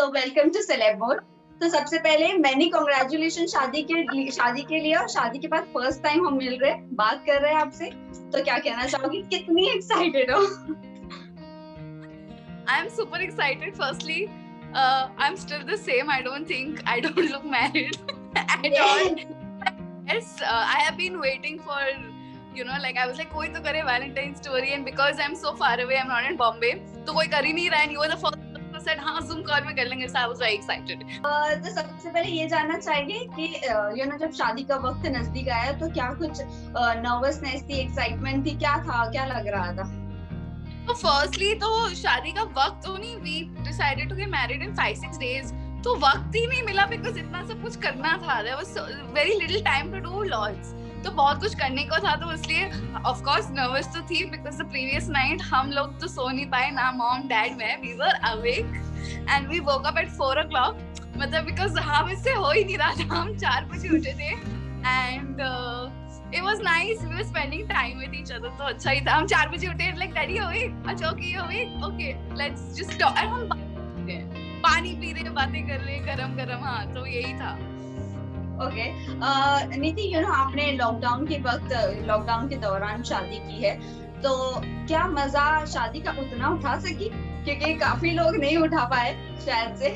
तो welcome to celeb mode. तो सबसे पहले मैनी कांग्रेचुलेशन शादी के लिए और शादी के बाद फर्स्ट टाइम हम मिल रहे हैं, बात कर रहे हैं आपसे। तो क्या कहना चाहोगी, कितनी एक्साइटेड हो? I am super excited. Firstly, I'm still the same. I don't look married at all. Yes, I have been waiting for, like I was like, कोई तो करे Valentine's story, and because I'm so far away, I'm not in Bombay, तो कोई कर ही नहीं रहा, and you were the first person who said, हाँ Zoom call में कर लेंगे, so I was very excited. तो सबसे पहले ये जानना चाहिए कि जब शादी का वक्त नजदीक आया तो क्या कुछ नर्वसनेस थी, एक्साइटमेंट थी, क्या था, क्या लग रहा था? तो फर्स्टली तो शादी का वक्त तो नहीं, we decided to get married in 5-6 days, तो वक्त ही नहीं मिला बिकॉज इतना सब कुछ करना था. There was very little time to do lots, तो बहुत कुछ करने को था, तो इसलिए ऑफ कोर्स नर्वस तो थी बिकॉज द प्रीवियस नाइट हम लोग तो सो नहीं पाए ना, मॉम डैड मैं, we were awake and we woke up at 4 o'clock, मतलब बिकॉज हम इससे हो ही नहीं रहा था. हम 4 बजे उठे थे and it was nice, we were spending time with each other, तो अच्छा ही था. हम 4 बजे उठे, like daddy awake, अच्छा okay you awake, okay let's just talk, and हम पानी पी रहे, बातें कर रहे, गरम, हाँ तो यही था. ओके, नीति आपने लॉकडाउन के दौरान शादी की है, तो क्या मजा शादी का उतना उठा सकी? क्योंकि काफी लोग नहीं उठा पाए शायद से.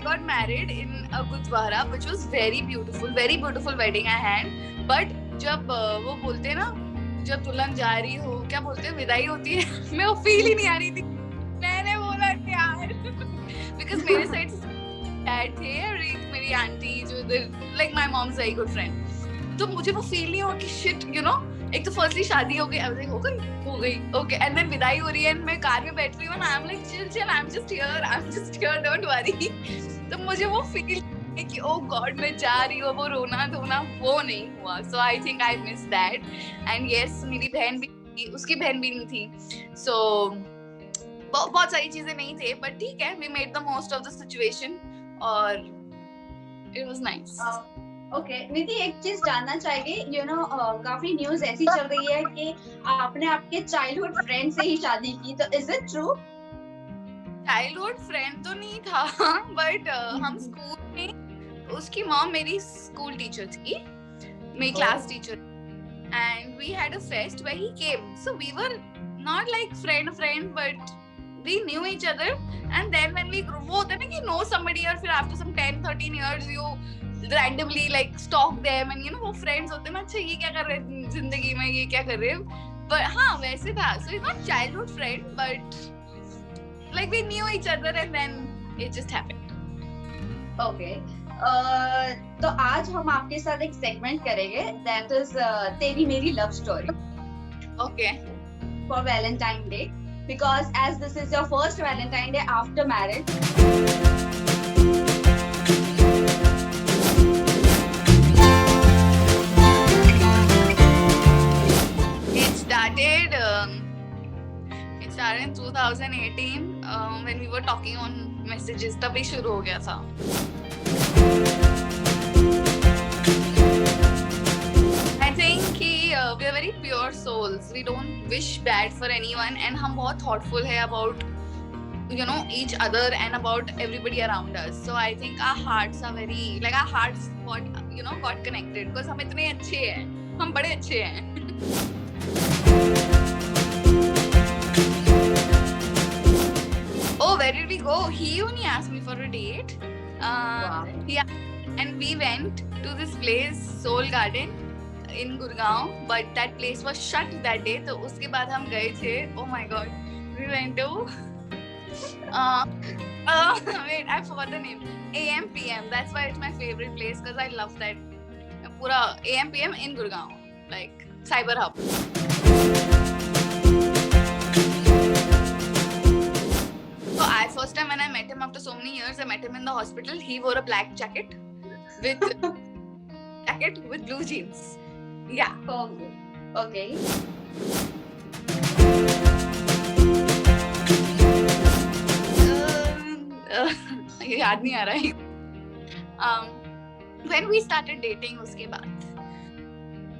I got married in a Gurdwara, which was very beautiful wedding I had. But जब वो बोलते हैं ना, जब दुल्हन जा रही हो, क्या बोलते हैं, विदाई होती है, मैं वो फील ही नहीं आ रही थी. मैंने बोला यार, because मेरे साइड से डैड थे और एक मेरी आंटी जो इधर, like my mom's very good friend, तो मुझे वो फील नहीं हुआ कि shit, एक तो फर्स्टली शादी हो गई, I was like, हो गई, okay, and then विदाई हो रही है, मैं कार में बैठ रही हूँ, I'm like chill, I'm just here, don't worry. तो मुझे वो फील है कि oh God मैं जा रही हूँ, वो रोना धोना वो नहीं हुआ. So I think I missed that. And yes, मेरी बहन भी, उसकी बहन भी नहीं थी, so बहुत सारी चीजें नहीं थे, but ठीक है, we made the most of the situation और it was nice. ओके, नीति एक चीज जानना चाहिए, काफी न्यूज ऐसी चल रही है कि आपने आपके चाइल्डहुड फ्रेंड से ही शादी की, तो is it true? Childhood friend तो नहीं था, बट हम स्कूल में, उसकी मॉम मेरी स्कूल टीचर थी, मेरी class teacher, and we had a fest where he came, so we were not like friend but we knew each other, and then when we grew, वो होता है ना कि know somebody, और फिर after some 10-13 years you randomly like stalk them, and वो friends होते हैं ना, अच्छा ये क्या कर रहे हैं जिंदगी में, ये क्या कर रहे हैं, but हाँ वैसे था. So it's not childhood friend but like we knew each other and then it just happened. Okay. तो आज हम आपके साथ एक सेगमेंट करेंगे, that is तेरी मेरी love story. Okay. For Valentine Day, because as this is your first Valentine Day after marriage. It started in 2018 when we were talking on messages, तभी शुरू हो गया था. I think कि we are very pure souls, we don't wish bad for anyone, and हम बहुत thoughtful है about each other and about everybody around us. So I think our hearts are very, like our hearts got connected because हम इतने अच्छे हैं, हम बड़े अच्छे हैं. Oh, where did we go? He only asked me for a date. Wow. Yeah, and we went to this place, Soul Garden in Gurgaon, but that place was shut that day. तो उसके बाद हम गए थे. Oh my God, we went to wait, I forgot the name. AM/PM. That's why it's my favorite place because I love that. पूरा AM/PM in Gurgaon, like cyber hub. So first time when I met him after so many years, I met him in the hospital. He wore a black jacket with blue jeans. Yeah. Oh, okay. याद नहीं आ रहा है. When we started dating, उसके बाद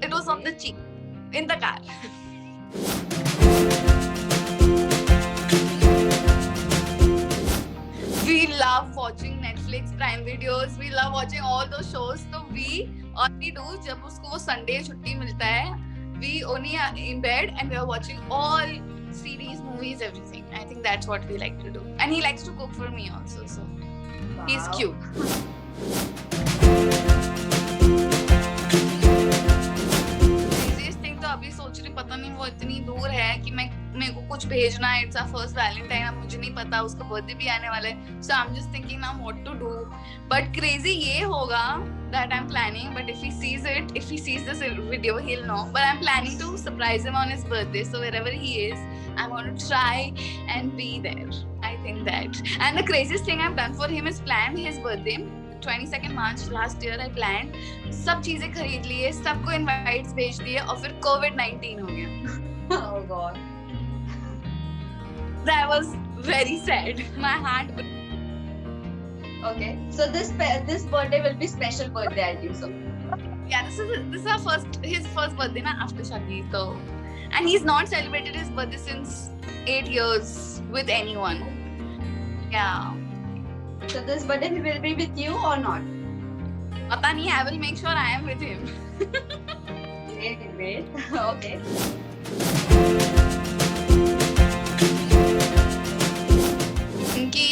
it was on the cheek, in the car. we love watching Netflix, Prime Videos, we love watching all those shows. So we only do जब उसको वो Sunday छुट्टी मिलता है, we only are in bed and we are watching all series, movies, everything. I think that's what we like to do. And he likes to cook for me also, so he's cute. Craziest thing तो अभी सोच रही, पता नहीं वो इतनी दूर है कि मेरे को कुछ भेजना है. It's our first Valentine. अब मुझे नहीं पता, उसका बर्थडे भी आने वाला है. So I'm just thinking now what to do. But crazy ये होगा that I'm planning. But if he sees this video, he'll know. But I'm planning to surprise him on his birthday. So wherever he is, I'm going to try and be there. I think that. And the craziest thing I've done for him is planned his birthday. 22nd March last year I planned. सब चीजें खरीद लिए, सबको invites भेज दिए और फिर COVID-19 हो गया. Oh God. That was very sad. My heart. Okay, so this birthday will be special birthday, I think so. Yeah, this is our his first birthday na after Shadi, so, and he's not celebrated his birthday since 8 years with anyone. Yeah. So this birthday he will be with you or not? पता नहीं. I will make sure I am with him. Great. Okay. कि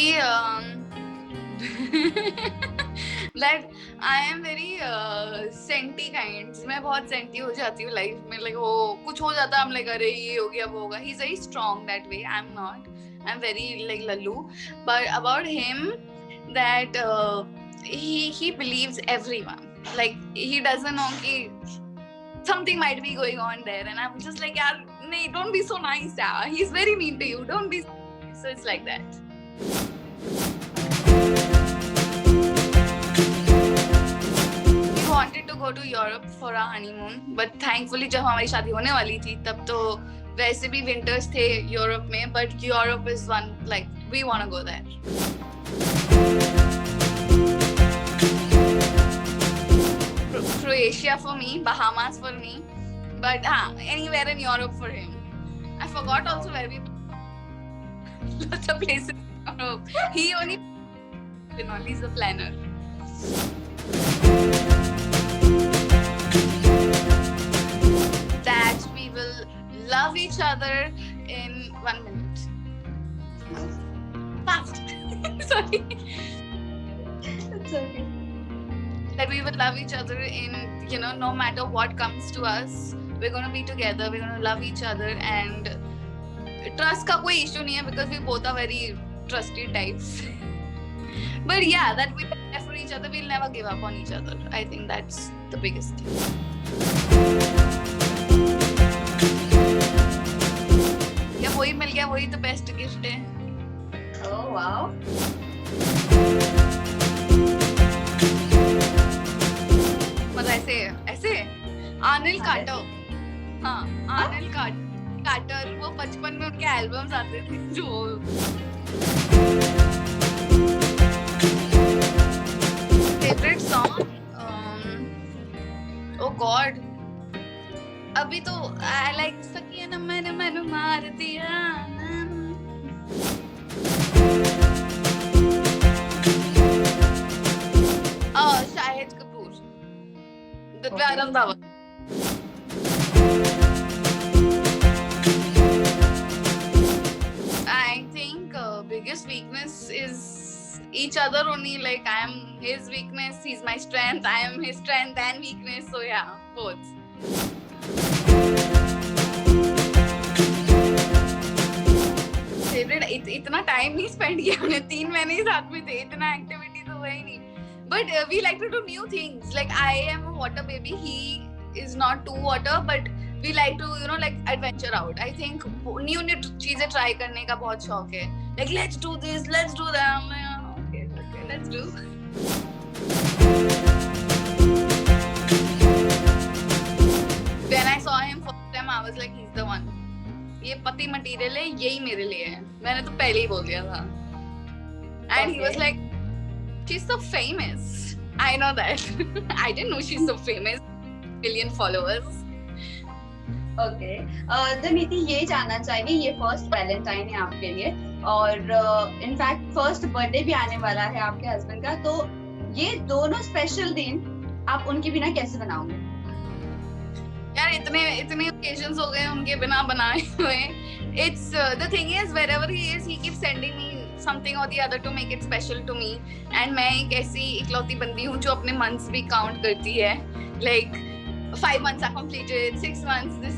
that I am very senti kind. मैं बहुत senti हो जाती हूँ life में. Like वो कुछ हो जाता है, I'm like अरे ये हो गया वो होगा. He's very strong that way. I'm not. I'm very like lallu. But about him, that he believes everyone. Like he doesn't know कि something might be going on there, and I'm just like, yaar, nee, don't be so nice, yaar. He's very mean to you. Don't be. So it's like that. We wanted to go to Europe for our honeymoon, but thankfully जब हमारी शादी होने वाली थी तब तो वैसे भी winters थे Europe में. But Europe is one, like we want to go there. Croatia for me, Bahamas for me, but anywhere in Europe for him. I forgot also where we. Lots of places in Europe. He only. He's a planner. That we will love each other in 1 minute. Fast. Sorry. It's okay. That we will love each other in, no matter what comes to us, we're going to be together, we're going to love each other, and trust ka koi issue nahi hai because we both are very trusty types. But yeah, that we are there for each other, we'll never give up on each other. I think that's the biggest thing. Yeah, वही मिल गया, वही तो best gift है. Oh wow. ऐसे Anil quarter. हाँ, Anil quarter. वो बचपन में उनके एल्बम्स आते थे जो फेवरेट सॉन्ग. ओ गॉड, अभी तो आई लाइक सकिया ना मैंने मार दिया. Shahid Kapoor. Garam Dhawan. I think biggest weakness is each other only. Like I am his weakness, he's my strength. I am his strength and weakness. So yeah, both. Favorite. इतना time नहीं spend किया हमने. 3 महीने ही साथ में थे. इतना activity तो हुआ ही नहीं. But we like to do new things. Like I am a water baby. He is not too water, but we like to, like adventure out. I think new चीजें try करने का बहुत शौक है. Like let's do this, let's do that. I'm like, okay, let's do. When I saw him first time, I was like, he's the one. ये पति material है, यही मेरे लिए है. मैंने तो पहले ही बोल दिया था. And he was like, she's so famous. I know that. I didn't know she's so famous. Million followers. Okay. तो नीति ये जानना चाहेंगे, ये फर्स्ट वैलेंटाइन है आपके लिए और इनफैक्ट फर्स्ट बर्थडे भी आने वाला है आपके हस्बैंड का, तो ये दोनों स्पेशल दिन आप उनके बिना कैसे बनाओगे? यार इतने occasions हो गए उनके बिना बनाए हुए. It's the thing is wherever he is, he keeps sending me something or the other to make it special to me. And मैं एक ऐसी इकलौती बंदी हूँ जो अपने months भी count करती है. Like 5 months are completed, 6 months this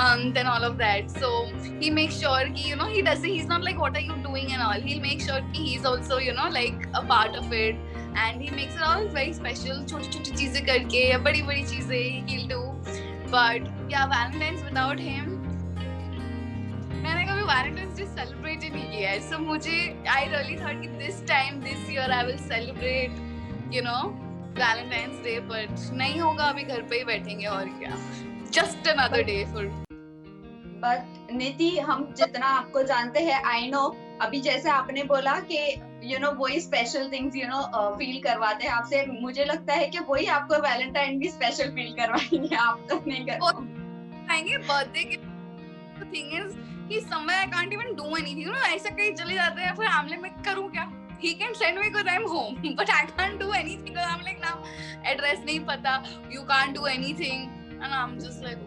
month and all of that. So he makes sure कि he's not like what are you doing and all. He'll make sure कि he's also like a part of it. And he makes it all very special. छोटी चीजें करके या बड़ी चीजें he'll do. But yeah, Valentine's without him, मैंने कभी Valentine's Day celebrate ही नहीं किया है. So मुझे I really thought कि this year I will celebrate, Valentine's Day, but नहीं होगा. अभी घर पे ही बैठेंगे और क्या. Just another day for. But नीति, हम जितना आपको जानते हैं, I know अभी जैसे आपने बोला कि वही स्पेशल थिंग्स फील करवाते हैं आपसे. मुझे लगता है कि वही आपको वैलेंटाइन भी स्पेशल फील करवाएंगे. आप तो नहीं कर पाएंगे. बर्थडे के थिंग इज कि somewhere I can't even do anything. ऐसे कहीं चले जाते हैं फिर आमले में करूँ क्या? He can send me because I'm home, but I can't do anything because I'm like now address नहीं पता. You can't do anything, and I'm just like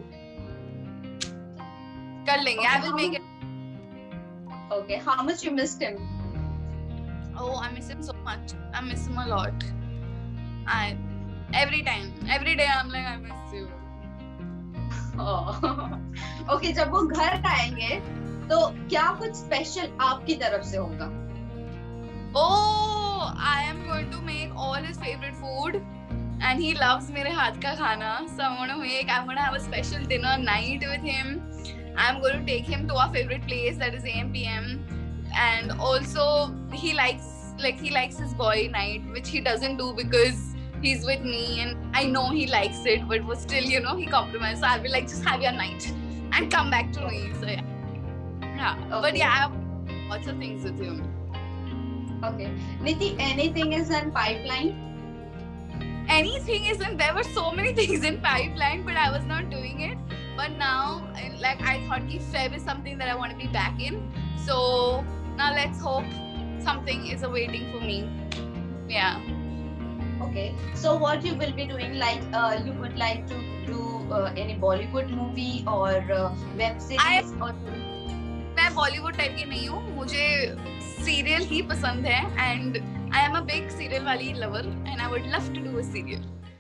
कर लेंगे. I will make it. Okay, how much you missed him? Oh, I miss him so much. I miss him a lot. Every day I'm like, I miss you. Oh. Okay, जब वो घर आएंगे तो क्या कुछ special आपकी तरफ से होगा? Oh, I am going to make all his favorite food, and he loves मेरे हाथ का खाना. So I'm gonna have a special dinner night with him. I'm going to take him to our favorite place, that is AMPM. And also he likes his boy night, which he doesn't do because he's with me, and I know he likes it, but still he compromised. So I'll be like, just have your night and come back to me. So yeah. Okay. But yeah, I have lots of things with him. Okay, Niti, anything is in pipeline? There were so many things in pipeline, but I was not doing it. But now, like, I thought कि Feb is something that I want to be back in. So now let's hope something is awaiting for me. Yeah. Okay. So what you will be doing? Like, you would like to do any Bollywood movie or web series? मैं Bollywood type की नहीं हूँ. मुझे serial ही पसंद है, and I am a big serial वाली lover, and I would love to do a serial.